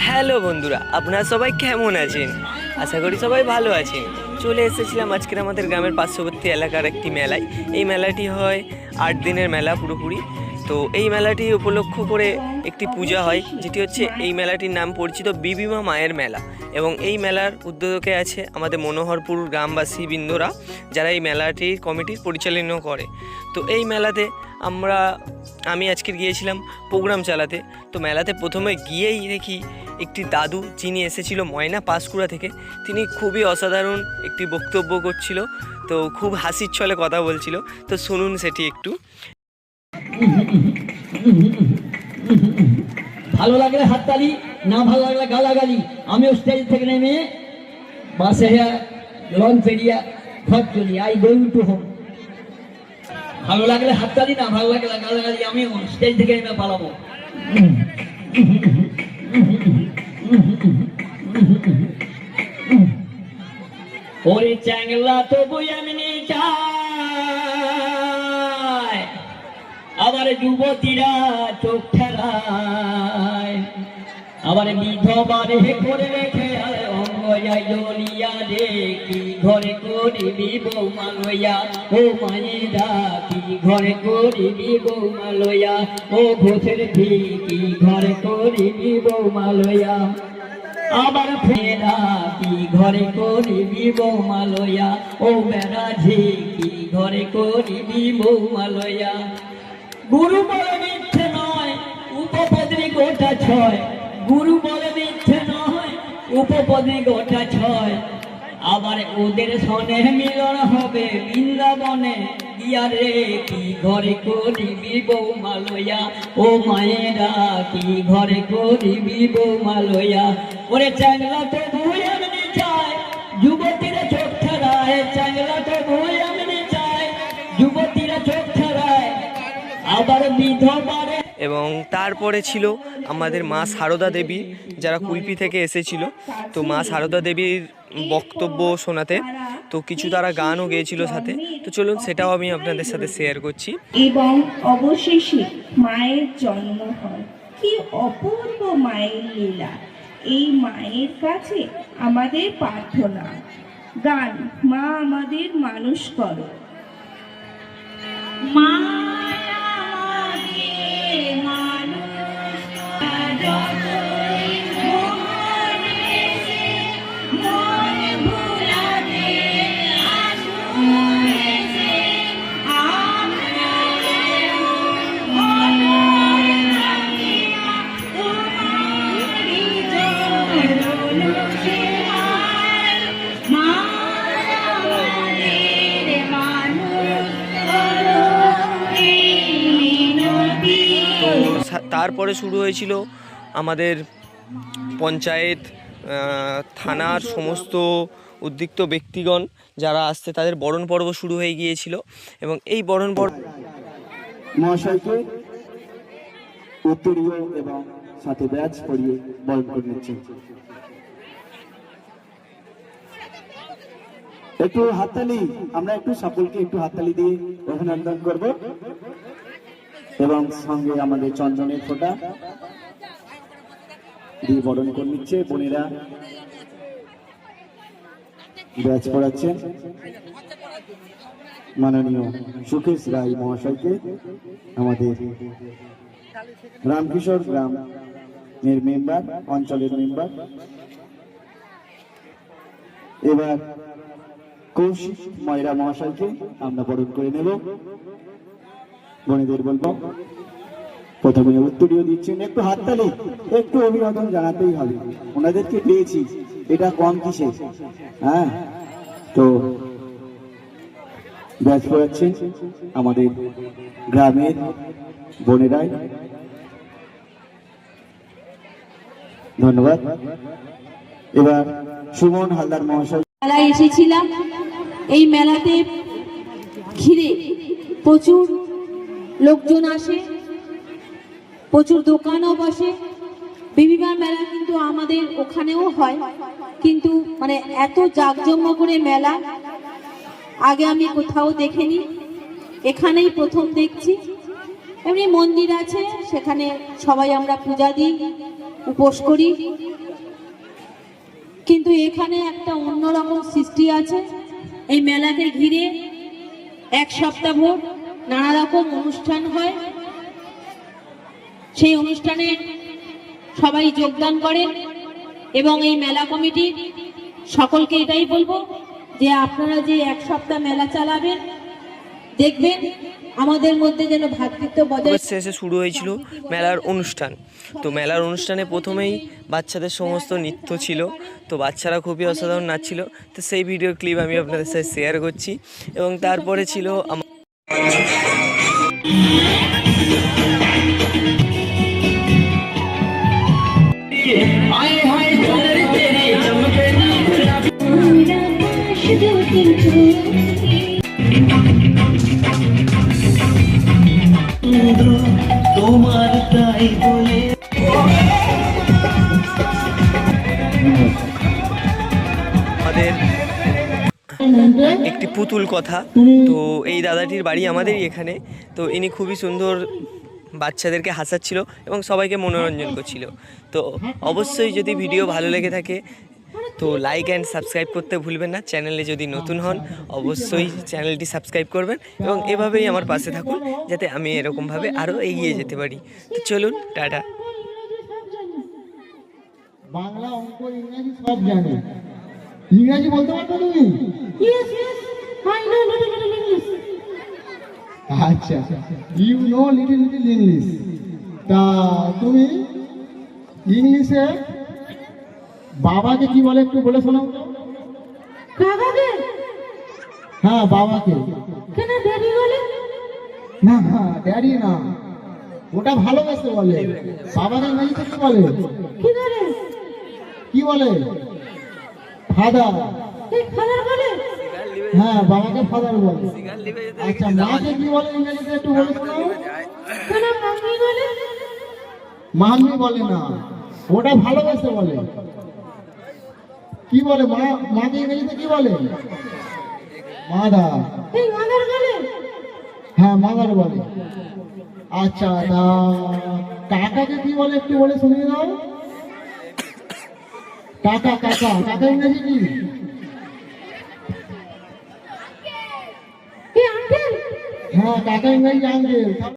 Hello বন্ধুরা, আপনারা সবাই কেমন আছেন? আশা করি সবাই ভালো আছেন। চলে এসেছিলাম আজকের আমাদের গ্রামের পার্শ্ববর্তী এলাকার একটি মেলায়। এই মেলাটি হয় 8 দিনের মেলা পুরোপুরি। তো এই মেলাটি উপলক্ষ করে একটি পূজা হয়, যেটি হচ্ছে এই মেলাটির নাম পরিচিত বিবিমা মায়ের মেলা। এবং এই মেলার উদ্যোগে আছে আমাদের মনোহরপুর গ্রামবাসী বৃন্দরা, যারা এই মেলাটির কমিটির পরিচালনা করে। তো এই মেলাতে আমি আজকে গিয়েছিলাম প্রোগ্রাম চালাতে। তো মেলাতে প্রথমে গিয়েই দেখি একটি দাদু, যিনি এসেছিল ময়না পাঁশকুড়া থেকে, তিনি খুবই অসাধারণ একটি বক্তব্য করছিল। তো খুব হাসির ছলে কথা বলছিল। তো শুনুন সেটি একটু। ভালো লাগলে হাততালি, না ভালো লাগলে গালাগালি। আমিও স্টেজ থেকে নেমে বাসে লঞ্চ পেরিয়া ঘর চলি, আই গোয়িং টু হোম। ভালো লাগলে হাততালি, না ভালো লাগলে গালাগালি। আমিও স্টেজ থেকে নেমে পালাবো। ওরে চ্যাংলা তবু এমনি চায়, আবার যুবতীরা চোখ ঠেলায়, আবার বিধবারে করে রেখে অঙ্গয়া জলিয়া রে। কি ঘরে করিবি বৌমা লইয়া, ও মায়েরা কি ঘরে করিবি বৌমা লইয়া, ও ঘোষের ভি কি ঘরে করিবি বৌমা লইয়া, আবার ফেরা কি ঘরে করিবি বৌমা লইয়া, ও বেড়া ঝি কি ঘরে করিবি বৌমা লইয়া। গুরু বলে মিথ্যে নয়, উপপত্নী গোটা ছয়। গুরু বলে মিথ্যে নয়, উপপত্নী গোটা ছয়। আবার ওদের সনে মিলন হবে বৃন্দাবনে গিয়া রে। কি ঘরে করিবি বৌমা লইয়া, ও মায়েরা কি ঘরে করিবি বৌমা লইয়া। ওরে চ্যাংলা তো ভুই এমনি চায়, যুবতীরা চোখ ঠেলায়। চ্যাংলা তো ভুই এমনি চায়, যুবতীরা চোখ ঠেলায়, আবার বিধবারে। এবং তারপরে ছিল আমাদের মা সারদা দেবী, যারা কুলপি থেকে এসেছিল। তো মা সারদা দেবীর বক্তব্য শোনাতে তো কিছু তারা গানও গেয়েছিল সাথে। তো চলুন সেটাও আমি আপনাদের সাথে শেয়ার করছি। এবং অবশেষে মায়ের জন্ম হয়। কি অপূর্ব মায়ের লীলা! এই মায়ের কাছে আমাদের প্রার্থনা গান, মা আমাদের মানুষ করো। মা তারপরে শুরু হয়েছিল আমাদের পঞ্চায়েত, থানার সমস্ত উদ্বিগ্ন ব্যক্তিগণ যারা আসছে, তাদের বরণ পর্ব শুরু হয়ে গিয়েছিল। এবং এই বরণ পর্ব মহাশয়কে উত্তরীয় এবং সাথে ব্যাচ পরিয়ে বরণ করে নিচ্ছেন। একটু হাততালি, আমরা একটু সকলকে একটু হাততালি দিয়ে অভিনন্দন করব। এবং সঙ্গে আমাদের চন্দনের ফোঁটা দিয়ে বরণ করে নিচ্ছে বোনেরা, ব্যাচ পড়াচ্ছেন মাননীয় সুকেশ রায় মহাশয়কে, আমাদের রামকিশোর গ্রামের মেম্বার, অঞ্চলের মেম্বার। এবার কৌশিক ময়রা মহাশয়কে আমরা বরণ করে নেব। বোনেদের বলবো প্রথমে উত্তরীয় দিচ্ছেন, একটু হাততালি, একটু অভিনন্দন জানাতেই হবে। ওনাদেরকে পেয়েছি, এটা কম কিসে। হ্যাঁ, তো ব্যাচ পড়াচ্ছেন আমাদের গ্রামের বোনেরাই। ধন্যবাদ। এবার সুমন হালদার মহাশয়। মেলায় এসেছিলাম। এই মেলাতে ঘিরে প্রচুর লোকজন আসে, প্রচুর দোকানও বসে। বিবিমা মেলা কিন্তু আমাদের ওখানেও হয়, কিন্তু মানে এত জাঁকজমক করে মেলা আগে আমি কোথাও দেখিনি, এখানেই প্রথম দেখছি। এমনি মন্দির আছে, সেখানে সবাই আমরা পূজা দিই, উপোস করি। কিন্তু এখানে একটা অন্যরকম সৃষ্টি আছে। এই মেলাকে ঘিরে এক সপ্তাহ ভোর নানা রকম অনুষ্ঠান হয়। সেই অনুষ্ঠানে সবাই যোগদান করেন এবং এই মেলা কমিটির সকলকে এটাই বলবো যে আপনারা যে এক সপ্তাহ মেলা চালাবেন, দেখবেন আমাদের মধ্যে যেন ভ্রাতৃত্ব বজায়। শেষে শুরু হয়েছিল মেলার অনুষ্ঠান। তো মেলার অনুষ্ঠানে প্রথমেই বাচ্চাদের সমস্ত নৃত্য ছিল। তো বাচ্চারা খুবই অসাধারণ নাচছিল। তো সেই ভিডিও ক্লিপ আমি আপনাদের সাথে শেয়ার করছি। এবং তারপরে ছিল आए हाय चुनर तेरे चमके তোমার তাই বলে আমাদের একটি পুতুল কথা। তো এই দাদাটির বাড়ি আমাদেরই এখানে। তো ইনি খুবই সুন্দর বাচ্চাদেরকে হাসাচ্ছিল এবং সবাইকে মনোরঞ্জন করছিল। তো অবশ্যই যদি ভিডিও ভালো লেগে থাকে তো লাইক অ্যান্ড সাবস্ক্রাইব করতে ভুলবেন না। চ্যানেলে যদি নতুন হন অবশ্যই চ্যানেলটি সাবস্ক্রাইব করবেন এবং এভাবেই আমার পাশে থাকুন যাতে আমি এরকমভাবে আরও এগিয়ে যেতে পারি। তো চলুন, টাটা। বাংলা, অঙ্ক, ইংরেজি সব জানে। ইংরেজি বলতে পারতো তুমি? আচ্ছা, you know little little English. তা তুমি ইংলিশে বাবাকে কি বলে একটু বলে শোনাও। হ্যাঁ, বাবাকে। না, ড্যাডি না, ওটা ভালোবেসে বলে। বাবাকে ইংরেজিতে কি বলে? কি বলে? ফাদার। হ্যাঁ, বাবাকে ফাদার বলে। আচ্ছা, মাকে কি বলে ইংরেজিতে একটু বলে শোনাও। মাম্মি বলে না, ওটা ভালোবেসে বলে। কি বলে? মাকে ইংরেজিতে কি বলে? মাদার। হ্যাঁ, মাদার বলে। আচ্ছা, কাকাকে কি বলে একটু বলে শুনিয়ে দাও। কাকা, কাকা, কাকা ইংরেজি কি? হ্যাঁ, কাকা ইংরেজি আঙ্কেল।